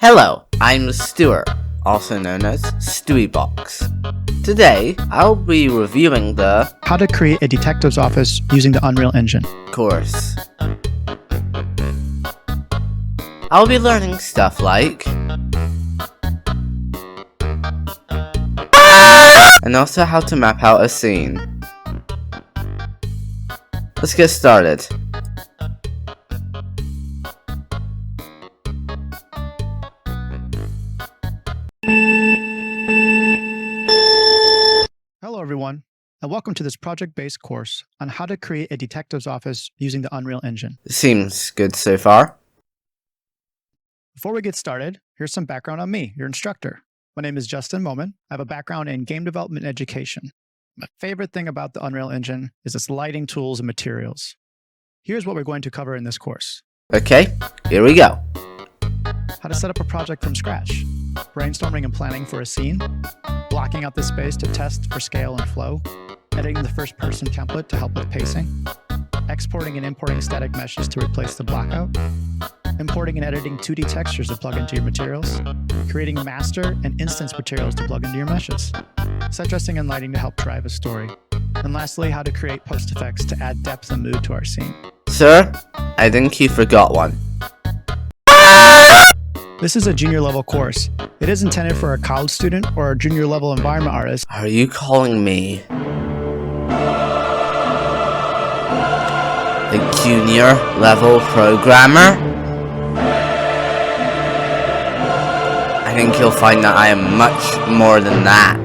Hello, I'm Stuart, also known as Stewieebox. Today, I'll be reviewing the How to create a detective's office using the Unreal Engine course. I'll be learning stuff like and also how to map out a scene. Let's get started. Hello everyone, and welcome to this project-based course on how to create a detective's office using the Unreal Engine. Seems good so far. Before we get started, here's some background on me, your instructor. My name is Justin Mohlman. I have a background in game development and education. My favorite thing about the Unreal Engine is its lighting tools and materials. Here's what we're going to cover in this course. Okay, here we go. How to set up a project from scratch, brainstorming and planning for a scene, blocking out the space to test for scale and flow, editing the first-person template to help with pacing, exporting and importing static meshes to replace the blockout, importing and editing 2D textures to plug into your materials, creating master and instance materials to plug into your meshes, set dressing and lighting to help drive a story, and lastly, how to create post effects to add depth and mood to our scene. Sir, I think you forgot one. This is a junior level course. It is intended for a college student or a junior level environment artist. Are you calling me a junior level programmer? I think you'll find that I am much more than that.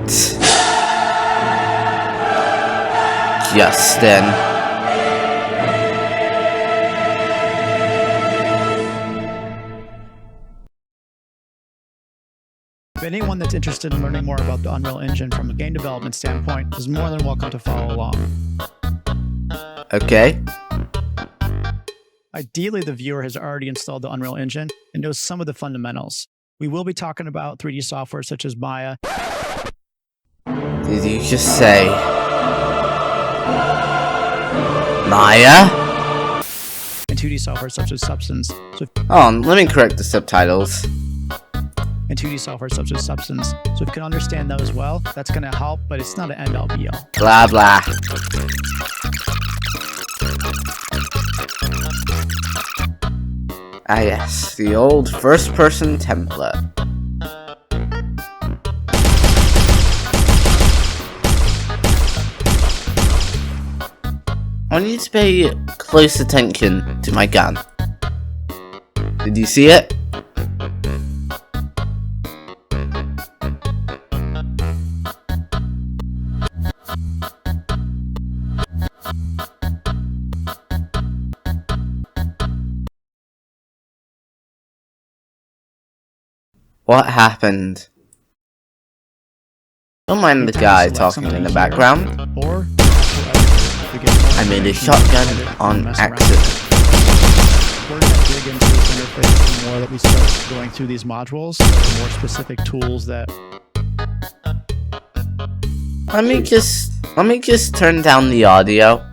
Justin. If anyone that's interested in learning more about the Unreal Engine from a game development standpoint is more than welcome to follow along. Okay. Ideally, the viewer has already installed the Unreal Engine and knows some of the fundamentals. We will be talking about 3D software such as Maya. Did you just say Maya? And 2D software such as Substance. So Let me correct the subtitles. and 2D software such as Substance. So if you can understand those well, that's going to help, but it's not an end-all be-all. Blah blah. Ah yes, the old first-person template. I need to pay close attention to my gun. Did you see it? What happened? Don't mind the guy talking in the background. Or I made a shotgun on accident. We're going to dig into this interface more that we start going through these modules. There are more specific tools that... Let me just turn down the audio.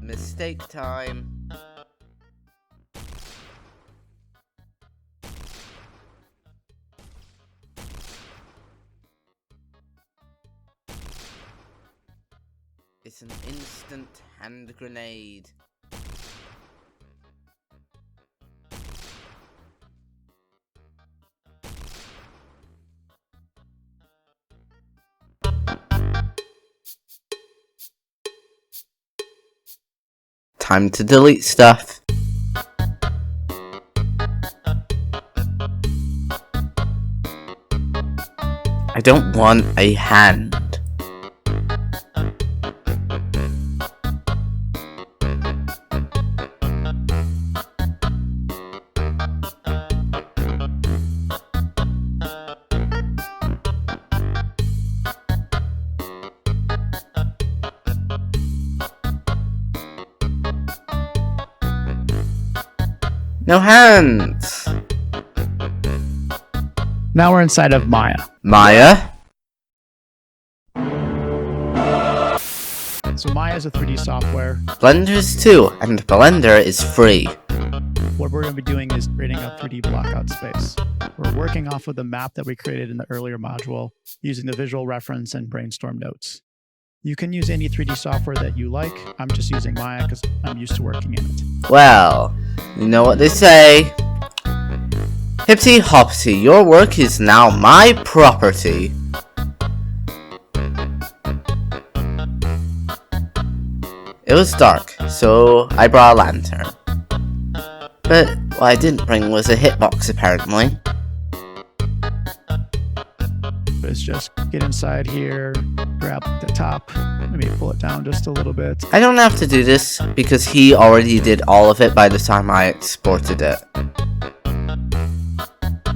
Mistake time. It's an instant hand grenade. Time to delete stuff. I don't want a hand. No hands! Now we're inside of Maya. Maya? So Maya is a 3D software. Blender is too, and Blender is free. What we're going to be doing is creating a 3D blockout space. We're working off of the map that we created in the earlier module using the visual reference and brainstorm notes. You can use any 3D software that you like. I'm just using Maya because I'm used to working in it. Well, you know what they say. Hippity hoppity, your work is now my property. It was dark, so I brought a lantern. But what I didn't bring was a hitbox, apparently. It's just get inside here, grab the top, maybe pull it down just a little bit. I don't have to do this because he already did all of it by the time I exported it.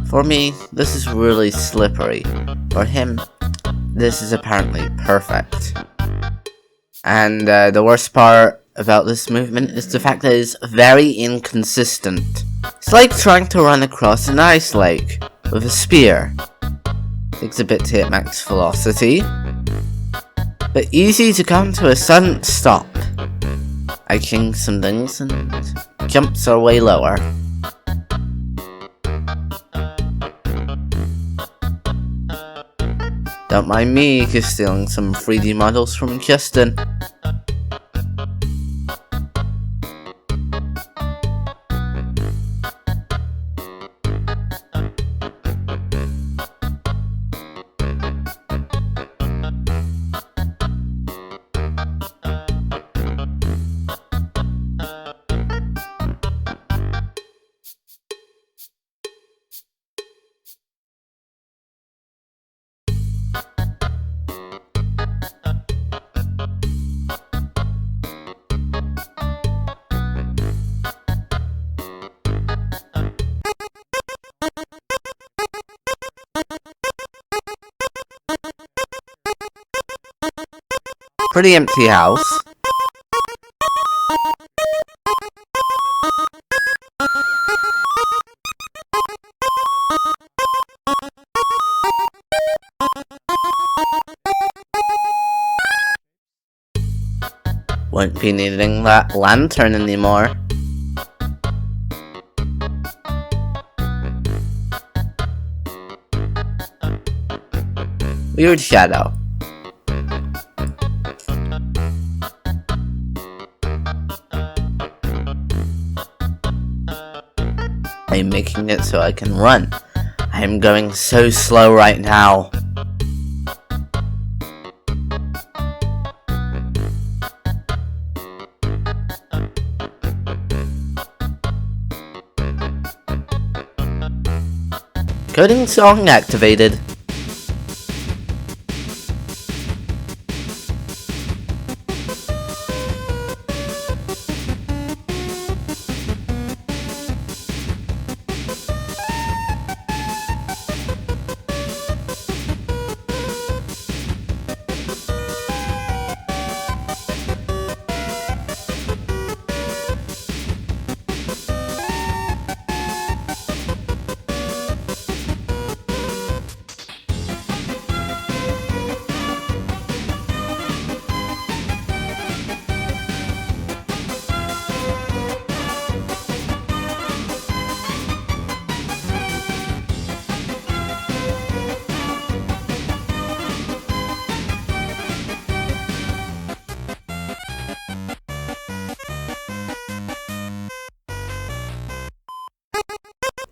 For me, this is really slippery. For him, this is apparently perfect. And the worst part about this movement is the fact that it's very inconsistent. It's like trying to run across an ice lake with a spear. Takes a bit to hit max velocity, but easy to come to a sudden stop. I king some things and jumps are way lower. Don't mind me for stealing some 3D models from Justin. Pretty empty house. Won't be needing that lantern anymore. Weird shadow. I'm making it so I can run. I am going so slow right now. Coding song activated.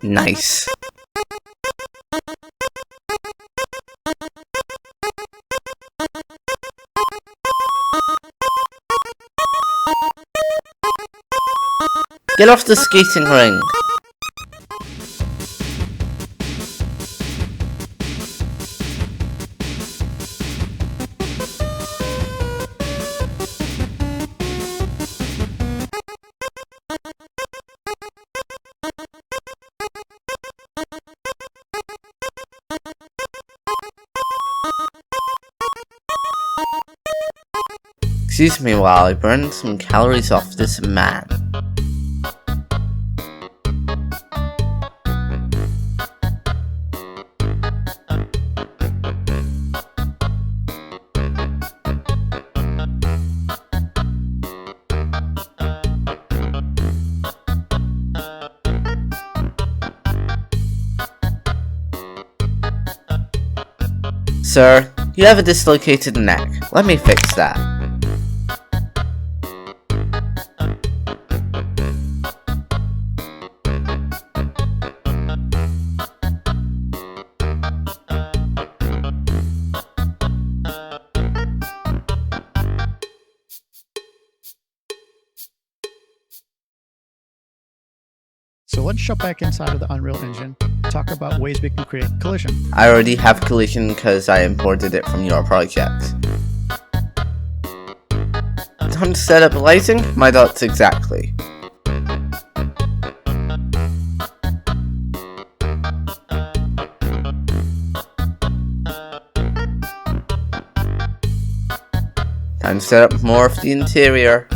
Nice. Get off the skating ring. Excuse me while I burn some calories off this man. Sir, you have a dislocated neck. Let me fix that. So let's jump back inside of the Unreal Engine and talk about ways we can create collision. I already have collision because I imported it from your project. Time to set up lighting? My thoughts exactly. Time to set up more of the interior.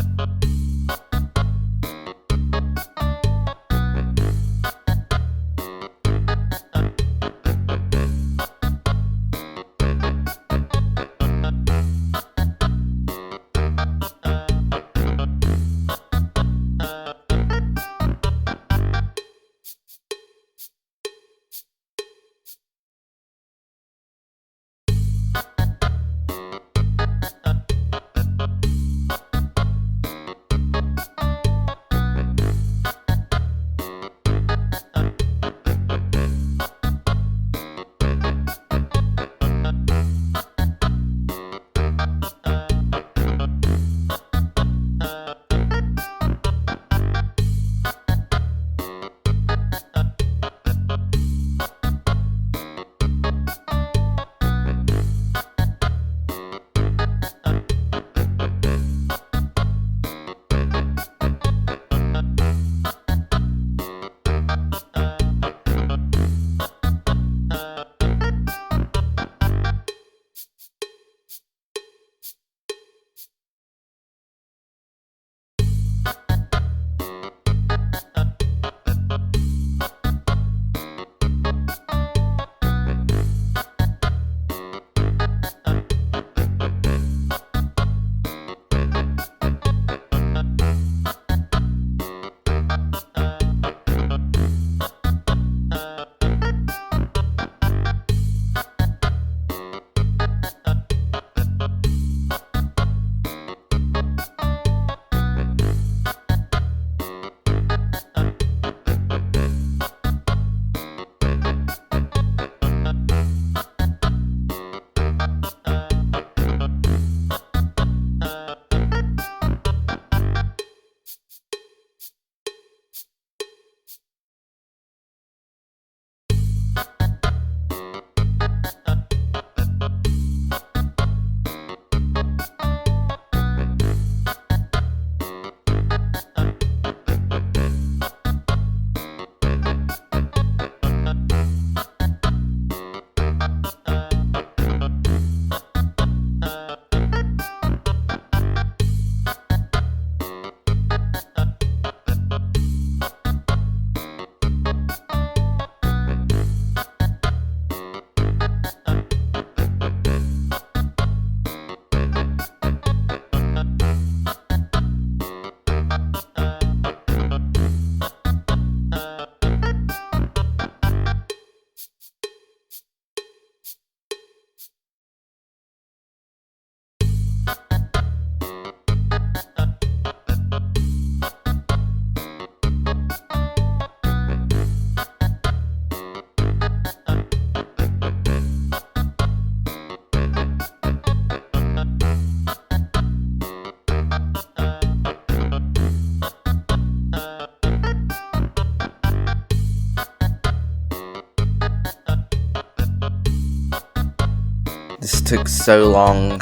This took so long.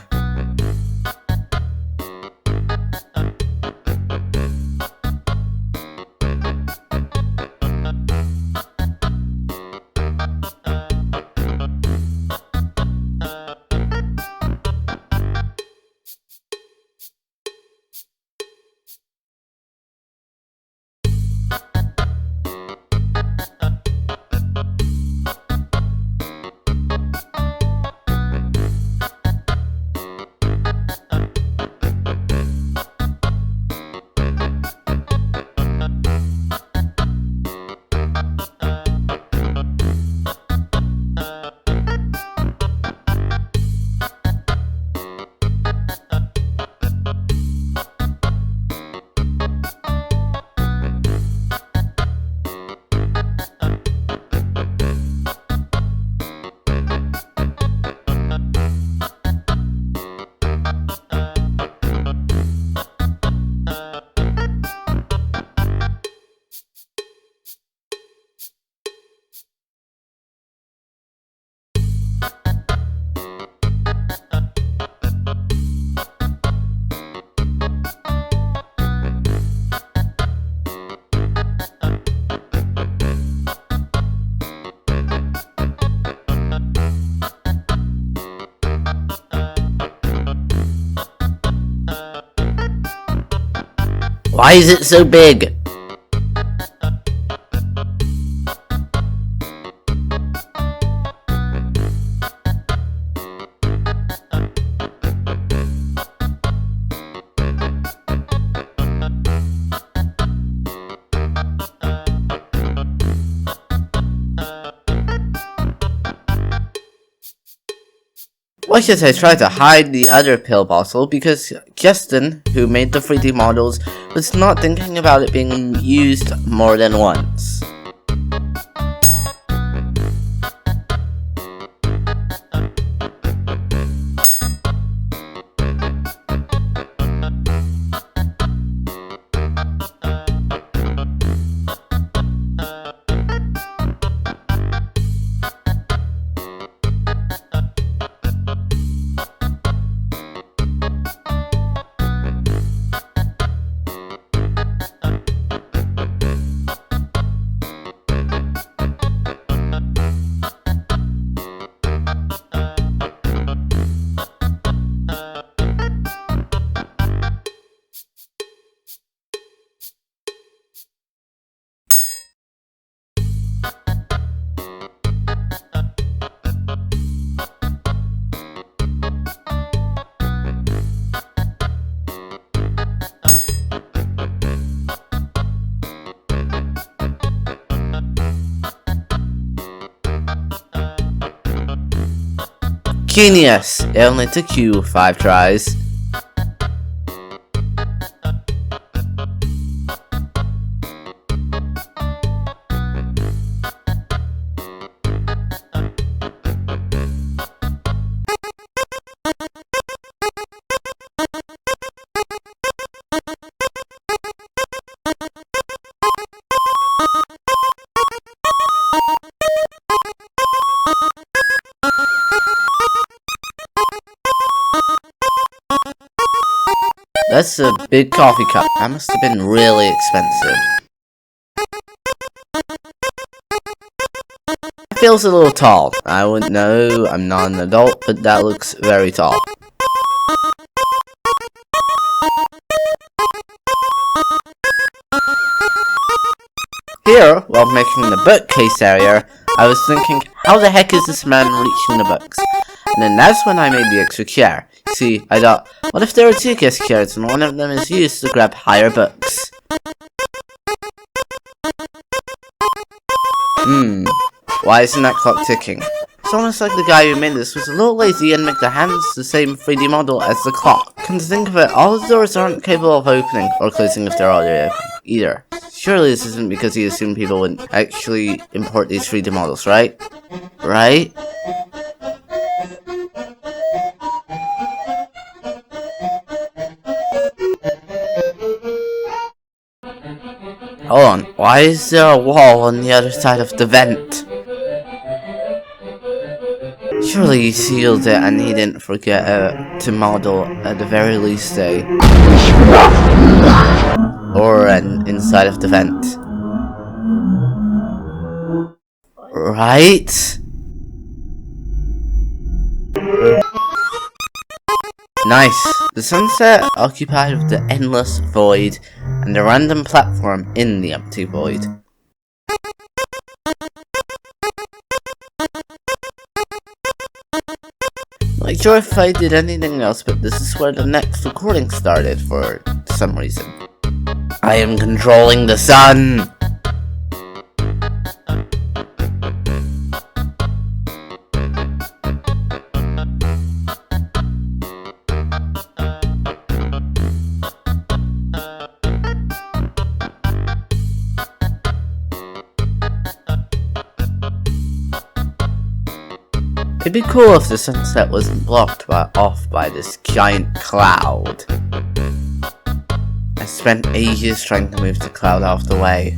Why is it so big? Why should I try to hide the other pill bottle? Because Justin, who made the 3D models, was not thinking about it being used more than once. Genius! It only took you 5 tries. That's a big coffee cup. That must have been really expensive. It feels a little tall. I wouldn't know, I'm not an adult, but that looks very tall. Here, while making the bookcase area, I was thinking, how the heck is this man reaching the books? And then that's when I made the extra chair. See, I thought, what if there are 2 guest chairs and one of them is used to grab higher books? Why isn't that clock ticking? It's almost like the guy who made this was a little lazy and made the hands the same 3D model as the clock. Come to think of it, all the doors aren't capable of opening or closing if they're already open, either. Surely this isn't because he assumed people wouldn't actually import these 3D models, right? Right? Hold on, why is there a wall on the other side of the vent? Surely he sealed it and he didn't forget to model at the very least or an inside of the vent. Right? Nice. The sunset occupied with the endless void and the random platform in the empty void. Not sure if I did anything else, but this is where the next recording started for some reason. I am controlling the sun! It'd be cool if the sunset wasn't blocked off by this giant cloud. I spent ages trying to move the cloud out of the way.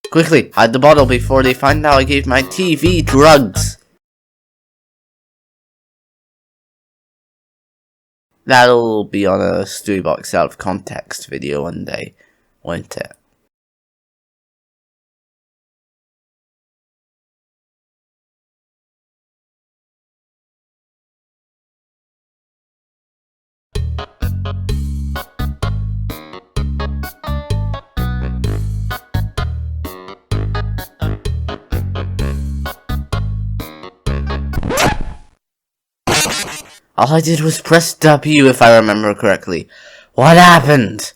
Quickly, hide the bottle before they find out I gave my TV drugs. That'll be on a Storybox out of context video one day, won't it? All I did was press W, if I remember correctly. What happened?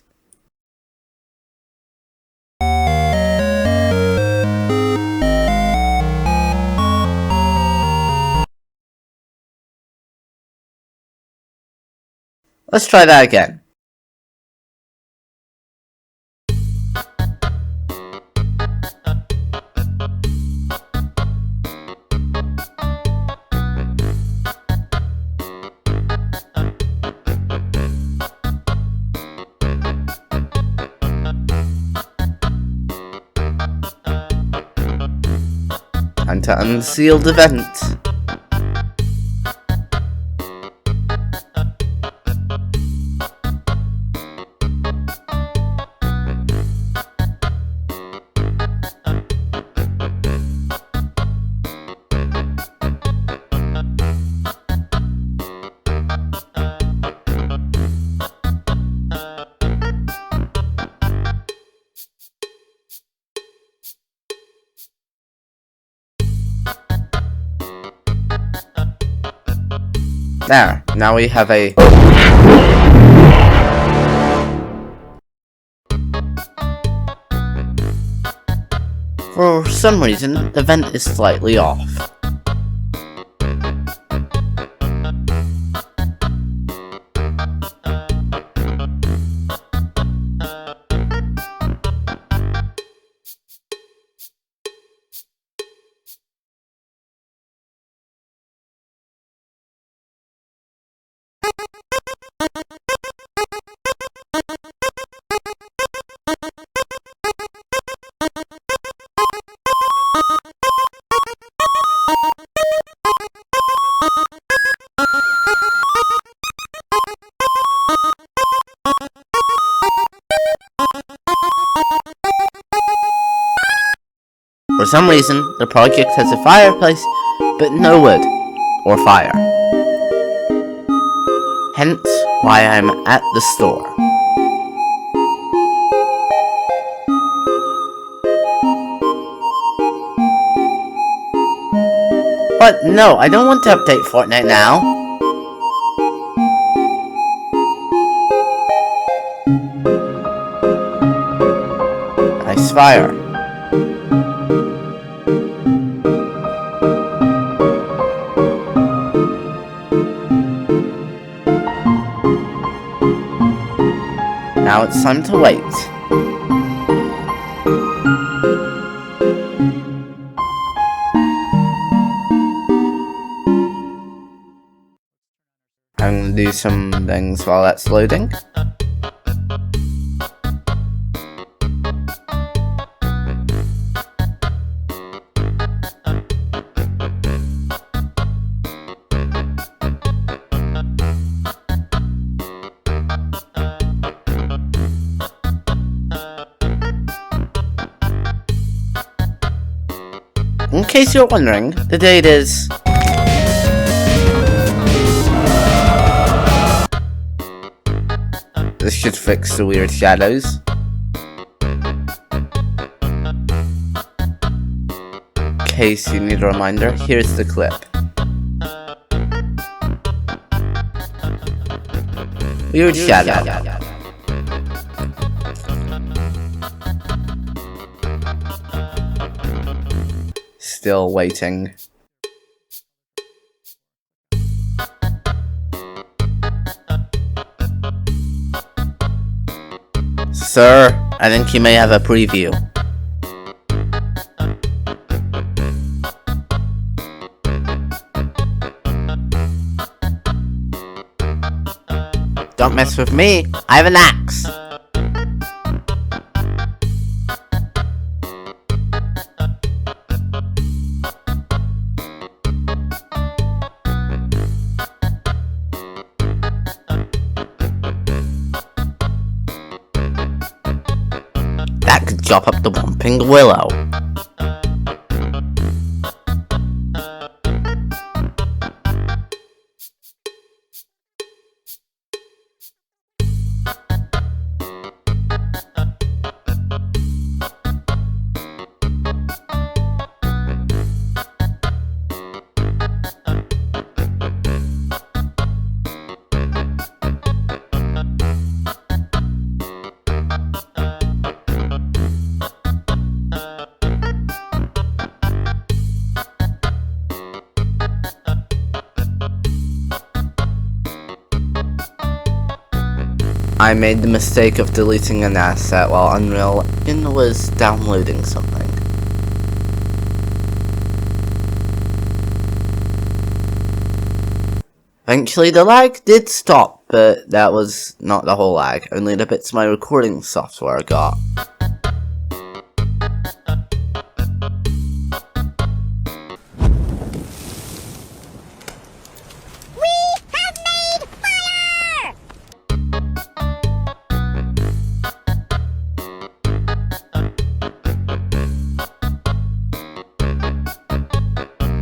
Let's try that again. And to unseal the vent. There, now we have a... For some reason, the vent is slightly off. For some reason, the project has a fireplace, but no wood or fire. Hence, why I'm at the store. But no, I don't want to update Fortnite now. Nice fire. Now it's time to wait. I'm gonna do some things while that's loading. In case you're wondering, the date is... This should fix the weird shadows. In case you need a reminder, here's the clip. Weird shadow. Still waiting. Sir, I think you may have a preview. Don't mess with me, I have an axe. That could chop up the Whomping Willow. I made the mistake of deleting an asset while Unreal Engine was downloading something. Eventually the lag did stop, but that was not the whole lag, only the bits of my recording software got.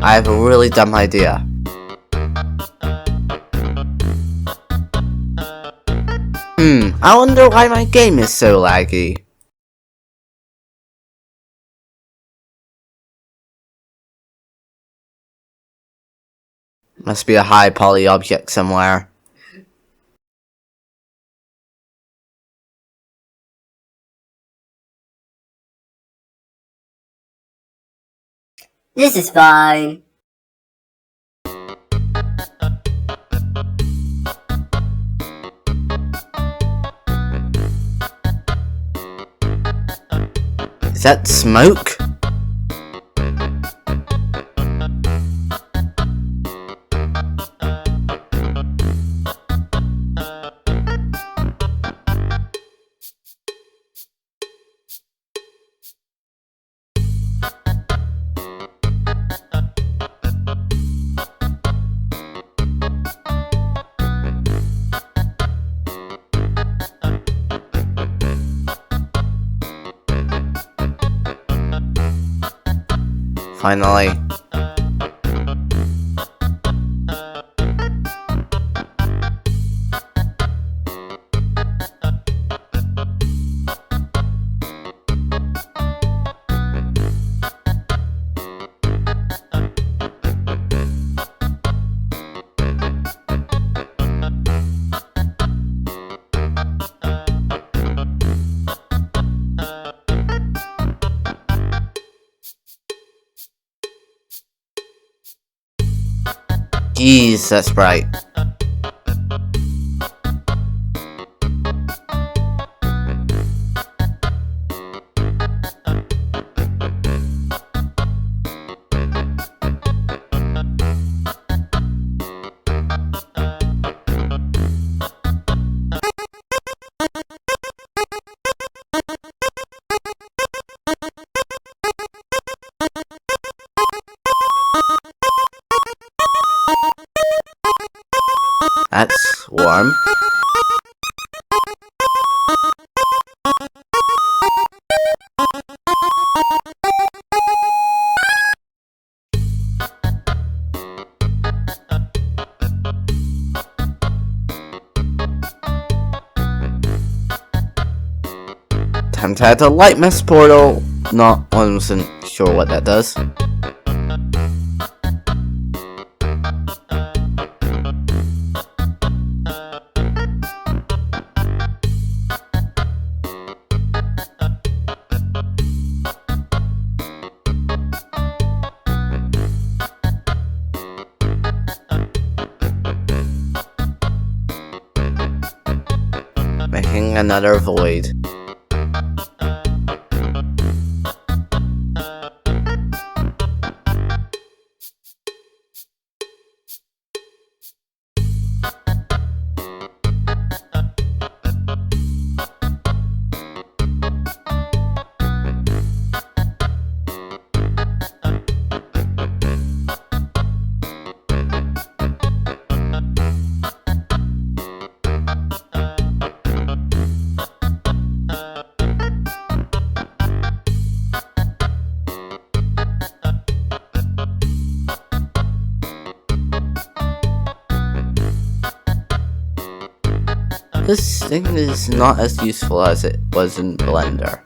I have a really dumb idea. I wonder why my game is so laggy. Must be a high poly object somewhere. This is fine. Is that smoke? Finally. Jeez, that's bright. That's warm. Time to add the light mist portal. No, I wasn't sure what that does. Making another void. This thing is not as useful as it was in Blender.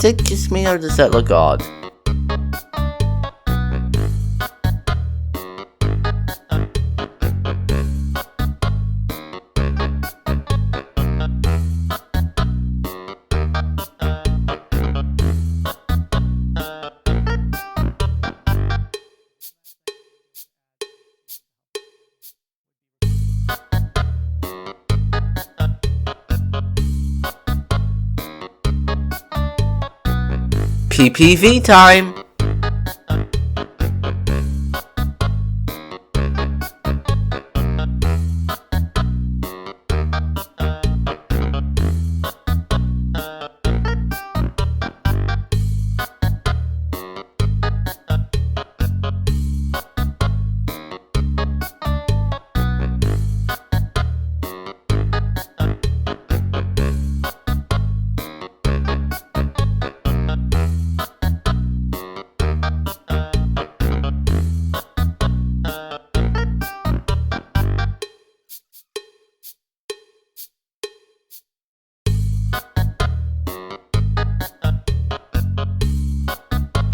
it kiss me or does that look odd? PPV time!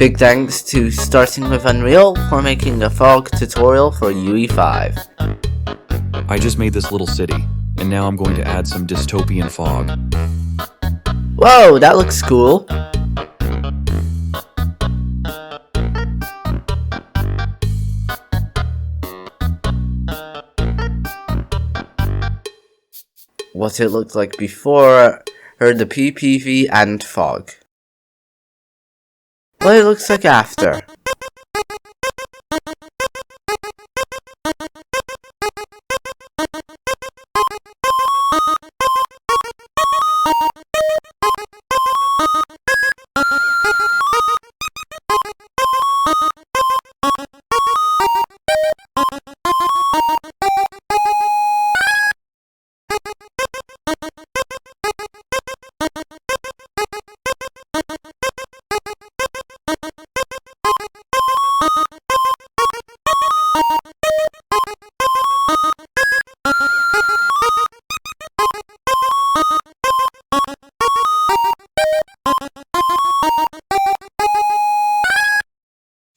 Big thanks to Starting with Unreal for making a fog tutorial for UE5. I just made this little city, and now I'm going to add some dystopian fog. Whoa, that looks cool. What it looked like before heard the PPV and fog. What it looks like after.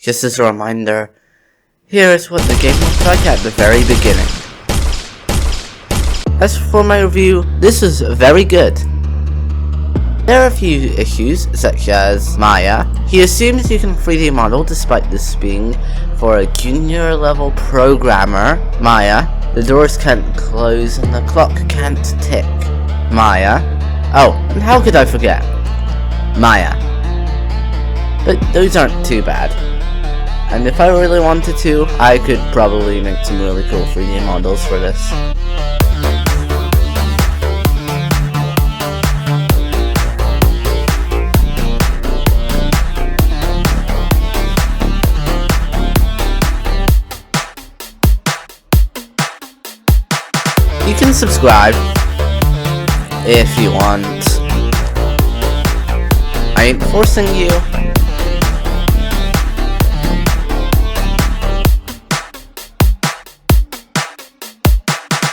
Just as a reminder, here is what the game looked like at the very beginning. As for my review, this was very good. There are a few issues, such as Maya. He assumes you can 3D model despite this being for a junior level programmer. Maya. The doors can't close and the clock can't tick. Maya. Oh, and how could I forget? Maya. But those aren't too bad. And if I really wanted to, I could probably make some really cool 3D models for this. You can subscribe if you want. I ain't forcing you.